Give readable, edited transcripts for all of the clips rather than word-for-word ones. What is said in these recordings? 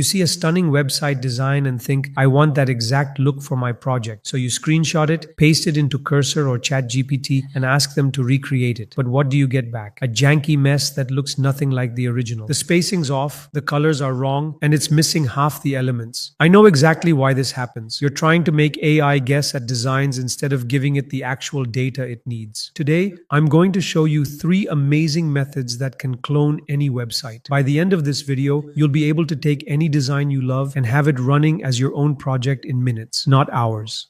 You see a stunning website design and think, I want that exact look for my project. So you screenshot it, paste it into Cursor or ChatGPT, and ask them to recreate it. But what do you get back? A janky mess that looks nothing like the original. The spacing's off, the colors are wrong, and it's missing half the elements. I know exactly why this happens. You're trying to make AI guess at designs instead of giving it the actual data it needs. Today, I'm going to show you 3 amazing methods that can clone any website. By the end of this video, you'll be able to take any design you love and have it running as your own project in minutes, not hours.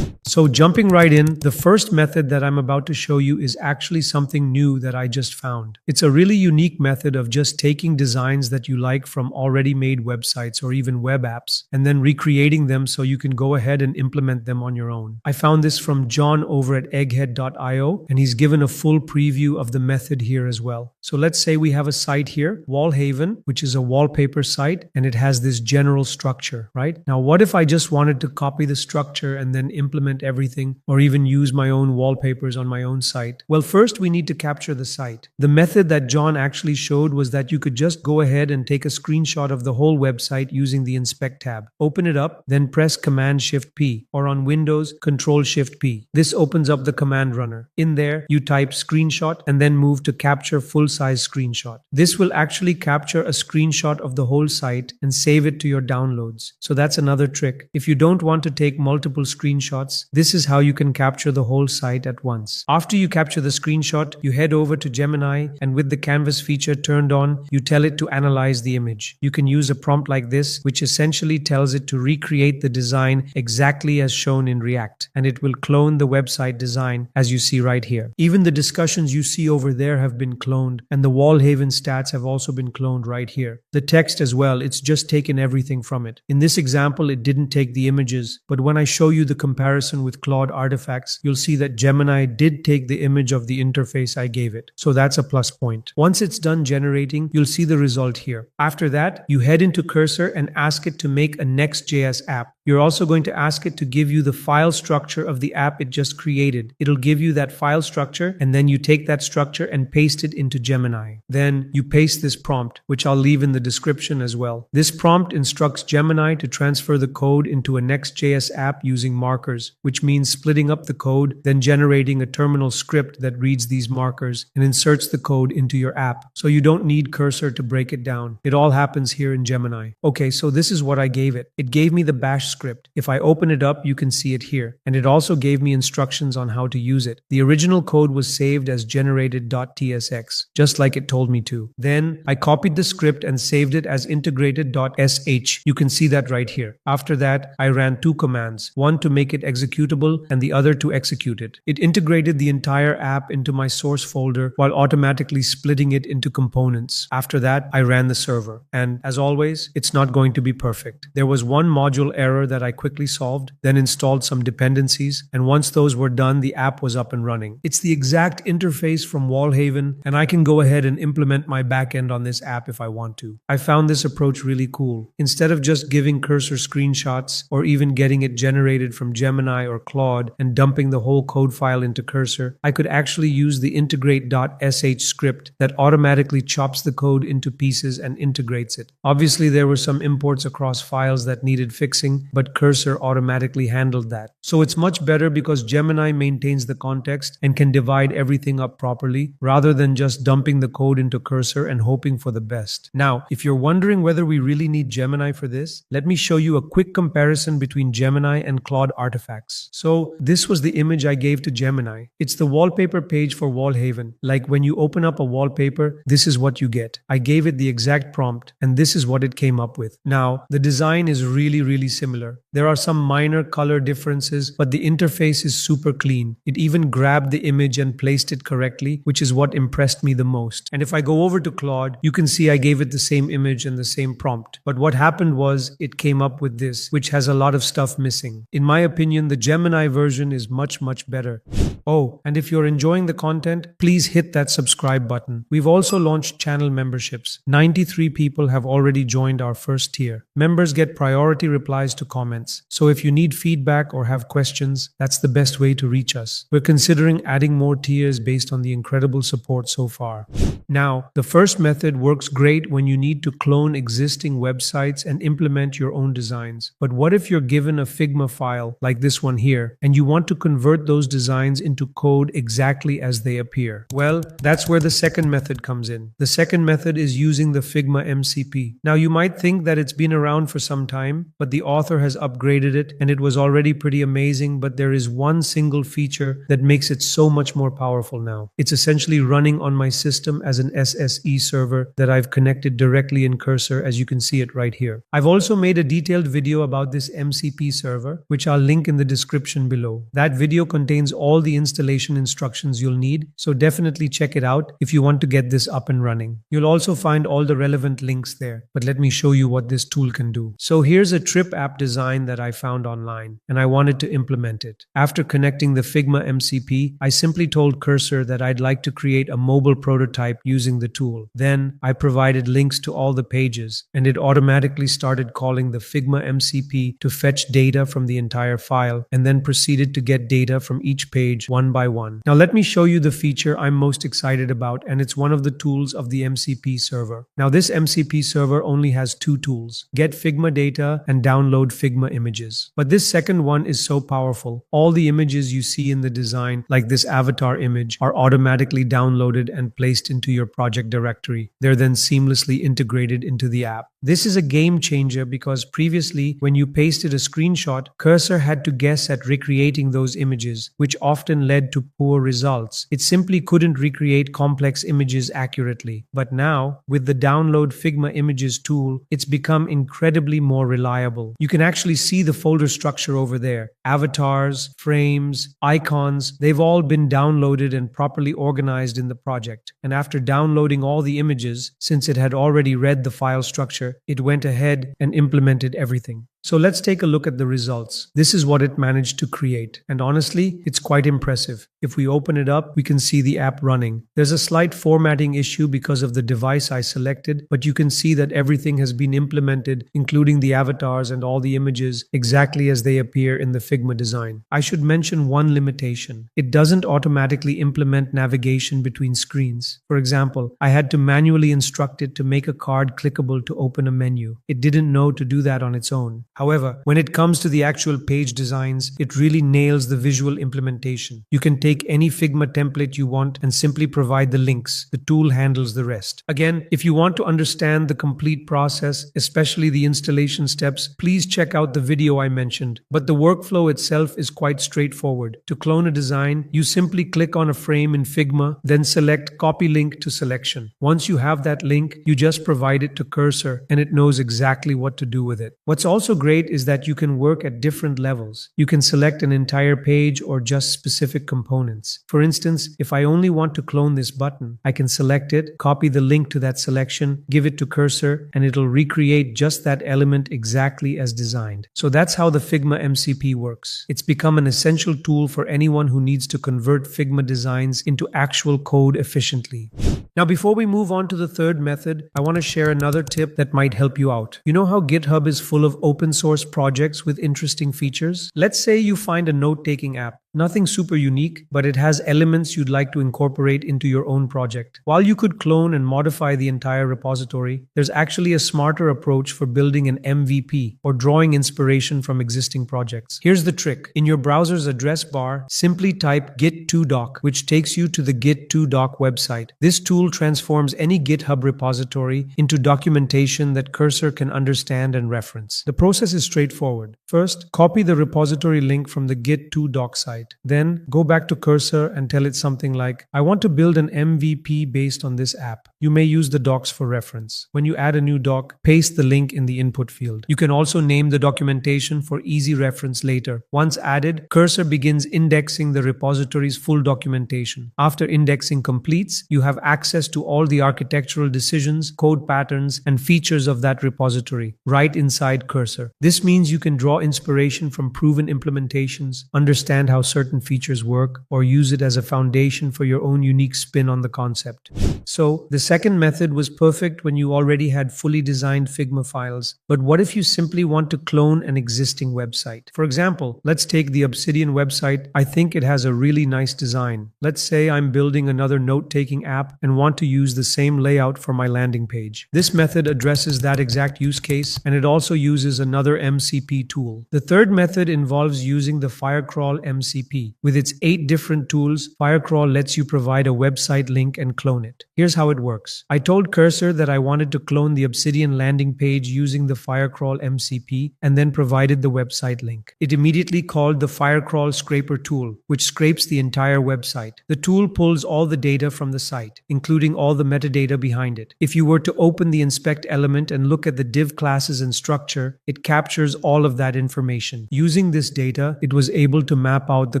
So jumping right in, the first method that I'm about to show you is actually something new that I just found. It's a really unique method of just taking designs that you like from already made websites or even web apps and then recreating them so you can go ahead and implement them on your own. I found this from John over at egghead.io, and he's given a full preview of the method here as well. So let's say we have a site here, Wallhaven, which is a wallpaper site, and it has this general structure, right? Now, what if I just wanted to copy the structure and then implement everything, or even use my own wallpapers on my own site? Well, first we need to capture the site. The method that John actually showed was that you could just go ahead and take a screenshot of the whole website using the Inspect tab. Open it up, then press Command-Shift-P, or on Windows, Control-Shift-P. This opens up the command runner. In there, you type screenshot and then move to capture full-size screenshot. This will actually capture a screenshot of the whole site and save it to your downloads. So that's another trick. If you don't want to take multiple screenshots, this is how you can capture the whole site at once. After you capture the screenshot, you head over to Gemini, and with the canvas feature turned on, you tell it to analyze the image. You can use a prompt like this, which essentially tells it to recreate the design exactly as shown in React, and it will clone the website design as you see right here. Even the discussions you see over there have been cloned, and the Wallhaven stats have also been cloned right here. The text as well, it's just taken everything from it. In this example, it didn't take the images, but when I show you the comparison with Claude Artifacts, you'll see that Gemini did take the image of the interface I gave it. So that's a plus point. Once it's done generating, you'll see the result here. After that, you head into Cursor and ask it to make a Next.js app. You're also going to ask it to give you the file structure of the app it just created. It'll give you that file structure, and then you take that structure and paste it into Gemini. Then you paste this prompt, which I'll leave in the description as well. This prompt instructs Gemini to transfer the code into a Next.js app using markers, which means splitting up the code, then generating a terminal script that reads these markers and inserts the code into your app. So you don't need Cursor to break it down. It all happens here in Gemini. Okay, so this is what I gave it. It gave me the bash script. If I open it up, you can see it here. And it also gave me instructions on how to use it. The original code was saved as generated.tsx, just like it told me to. Then I copied the script and saved it as integrated.sh. You can see that right here. After that, I ran 2 commands, one to make it executable and the other to execute it. It integrated the entire app into my source folder while automatically splitting it into components. After that, I ran the server. And as always, it's not going to be perfect. There was one module error that I quickly solved, then installed some dependencies, and once those were done, the app was up and running. It's the exact interface from Wallhaven, and I can go ahead and implement my backend on this app if I want to. I found this approach really cool. Instead of just giving Cursor screenshots or even getting it generated from Gemini or Claude and dumping the whole code file into Cursor, I could actually use the integrate.sh script that automatically chops the code into pieces and integrates it. Obviously, there were some imports across files that needed fixing, but Cursor automatically handled that. So it's much better because Gemini maintains the context and can divide everything up properly rather than just dumping the code into Cursor and hoping for the best. Now, if you're wondering whether we really need Gemini for this, let me show you a quick comparison between Gemini and Claude Artifacts. So this was the image I gave to Gemini. It's the wallpaper page for Wallhaven. Like when you open up a wallpaper, this is what you get. I gave it the exact prompt, and this is what it came up with. Now, the design is really similar. There are some minor color differences, but the interface is super clean. It even grabbed the image and placed it correctly, which is what impressed me the most. And if I go over to Claude, you can see I gave it the same image and the same prompt. But what happened was it came up with this, which has a lot of stuff missing. In my opinion, the the Gemini version is much better. Oh, and if you're enjoying the content, please hit that subscribe button. We've also launched channel memberships. 93 people have already joined our first tier. Members get priority replies to comments. So if you need feedback or have questions, that's the best way to reach us. We're considering adding more tiers based on the incredible support so far. Now, the first method works great when you need to clone existing websites and implement your own designs. But what if you're given a Figma file like this one here, and you want to convert those designs into code exactly as they appear? Well, that's where the second method comes in. The second method is using the Figma MCP. Now, you might think that it's been around for some time, but the author has upgraded it and it was already pretty amazing, but there is one single feature that makes it so much more powerful now. It's essentially running on my system as an SSE server that I've connected directly in Cursor, as you can see it right here. I've also made a detailed video about this MCP server, which I'll link in the description below. That video contains all the installation instructions you'll need, so definitely check it out if you want to get this up and running. You'll also find all the relevant links there, but let me show you what this tool can do. So here's a trip app design that I found online, and I wanted to implement it. After connecting the Figma MCP, I simply told Cursor that I'd like to create a mobile prototype using the tool. Then I provided links to all the pages, and it automatically started calling the Figma MCP to fetch data from the entire file, and then proceeded to get data from each page one by one. Now let me show you the feature I'm most excited about, and it's one of the tools of the MCP server. Now this MCP server only has two tools: get Figma data and download Figma images. But this second one is so powerful. All the images you see in the design, like this avatar image, are automatically downloaded and placed into your project directory. They're then seamlessly integrated into the app. This is a game changer because previously, when you pasted a screenshot, Cursor had to guess at recreating those images, which often led to poor results. It simply couldn't recreate complex images accurately. But now, with the Download Figma Images tool, it's become incredibly more reliable. You can actually see the folder structure over there. Avatars, frames, icons, they've all been downloaded and properly organized in the project. And after downloading all the images, since it had already read the file structure, it went ahead and implemented everything. So let's take a look at the results. This is what it managed to create. And honestly, it's quite impressive. If we open it up, we can see the app running. There's a slight formatting issue because of the device I selected, but you can see that everything has been implemented, including the avatars and all the images, exactly as they appear in the Figma design. I should mention one limitation. It doesn't automatically implement navigation between screens. For example, I had to manually instruct it to make a card clickable to open a menu. It didn't know to do that on its own. However, when it comes to the actual page designs, it really nails the visual implementation. You can take any Figma template you want and simply provide the links. The tool handles the rest. Again, if you want to understand the complete process, especially the installation steps, please check out the video I mentioned. But the workflow itself is quite straightforward. To clone a design, you simply click on a frame in Figma, then select Copy Link to Selection. Once you have that link, you just provide it to Cursor and it knows exactly what to do with it. What's also great is that you can work at different levels. You can select an entire page or just specific components. For instance, if I only want to clone this button, I can select it, copy the link to that selection, give it to Cursor, and it'll recreate just that element exactly as designed. So that's how the Figma MCP works. It's become an essential tool for anyone who needs to convert Figma designs into actual code efficiently. Now, before we move on to the third method, I want to share another tip that might help you out. You know how GitHub is full of open source projects with interesting features? Let's say you find a note-taking app. Nothing super unique, but it has elements you'd like to incorporate into your own project. While you could clone and modify the entire repository, there's actually a smarter approach for building an MVP, or drawing inspiration from existing projects. Here's the trick. In your browser's address bar, simply type git2doc, which takes you to the git2doc website. This tool transforms any GitHub repository into documentation that Cursor can understand and reference. The process is straightforward. First, copy the repository link from the git2doc site. Then go back to Cursor and tell it something like, I want to build an MVP based on this app. You may use the docs for reference. When you add a new doc, paste the link in the input field. You can also name the documentation for easy reference later. Once added, Cursor begins indexing the repository's full documentation. After indexing completes, you have access to all the architectural decisions, code patterns, and features of that repository right inside Cursor. This means you can draw inspiration from proven implementations, understand how certain features work, or use it as a foundation for your own unique spin on the concept. So, the second method was perfect when you already had fully designed Figma files. But what if you simply want to clone an existing website? For example, let's take the Obsidian website. I think it has a really nice design. Let's say I'm building another note-taking app and want to use the same layout for my landing page. This method addresses that exact use case, and it also uses another MCP tool. The third method involves using the Firecrawl MCP. With its 8 different tools, Firecrawl lets you provide a website link and clone it. Here's how it works. I told Cursor that I wanted to clone the Obsidian landing page using the Firecrawl MCP and then provided the website link. It immediately called the Firecrawl Scraper tool, which scrapes the entire website. The tool pulls all the data from the site, including all the metadata behind it. If you were to open the inspect element and look at the div classes and structure, it captures all of that information. Using this data, it was able to map out the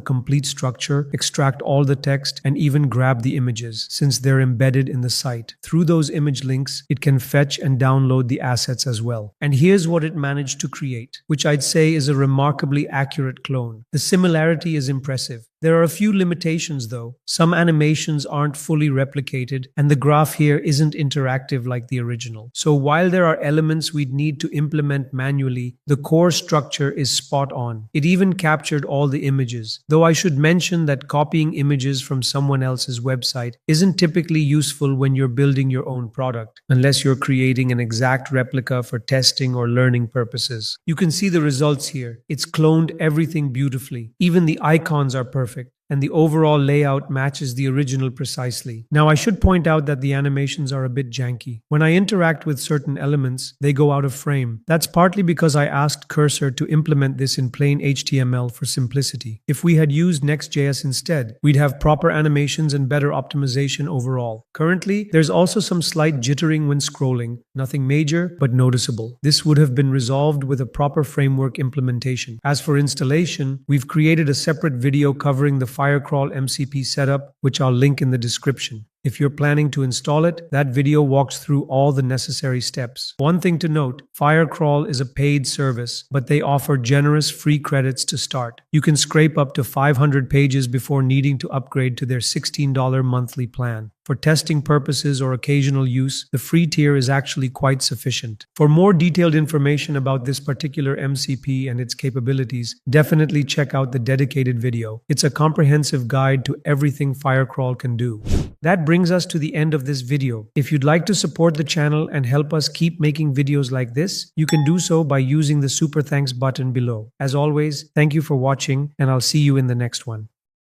complete structure, extract all the text, and even grab the images, since they're embedded in the site. Through those image links, it can fetch and download the assets as well. And here's what it managed to create, which I'd say is a remarkably accurate clone. The similarity is impressive. There are a few limitations though. Some animations aren't fully replicated, and the graph here isn't interactive like the original. So while there are elements we'd need to implement manually, the core structure is spot on. It even captured all the images. Though I should mention that copying images from someone else's website isn't typically useful when you're building your own product, unless you're creating an exact replica for testing or learning purposes. You can see the results here. It's cloned everything beautifully. Even the icons are perfect, and the overall layout matches the original precisely. Now, I should point out that the animations are a bit janky. When I interact with certain elements, they go out of frame. That's partly because I asked Cursor to implement this in plain HTML for simplicity. If we had used Next.js instead, we'd have proper animations and better optimization overall. Currently, there's also some slight jittering when scrolling, nothing major, but noticeable. This would have been resolved with a proper framework implementation. As for installation, we've created a separate video covering the Firecrawl MCP setup, which I'll link in the description. If you're planning to install it, that video walks through all the necessary steps. One thing to note, Firecrawl is a paid service, but they offer generous free credits to start. You can scrape up to 500 pages before needing to upgrade to their $16 monthly plan. For testing purposes or occasional use, the free tier is actually quite sufficient. For more detailed information about this particular MCP and its capabilities, definitely check out the dedicated video. It's a comprehensive guide to everything Firecrawl can do. That brings us to the end of this video. If you'd like to support the channel and help us keep making videos like this, you can do so by using the Super Thanks button below. As always, thank you for watching, and I'll see you in the next one.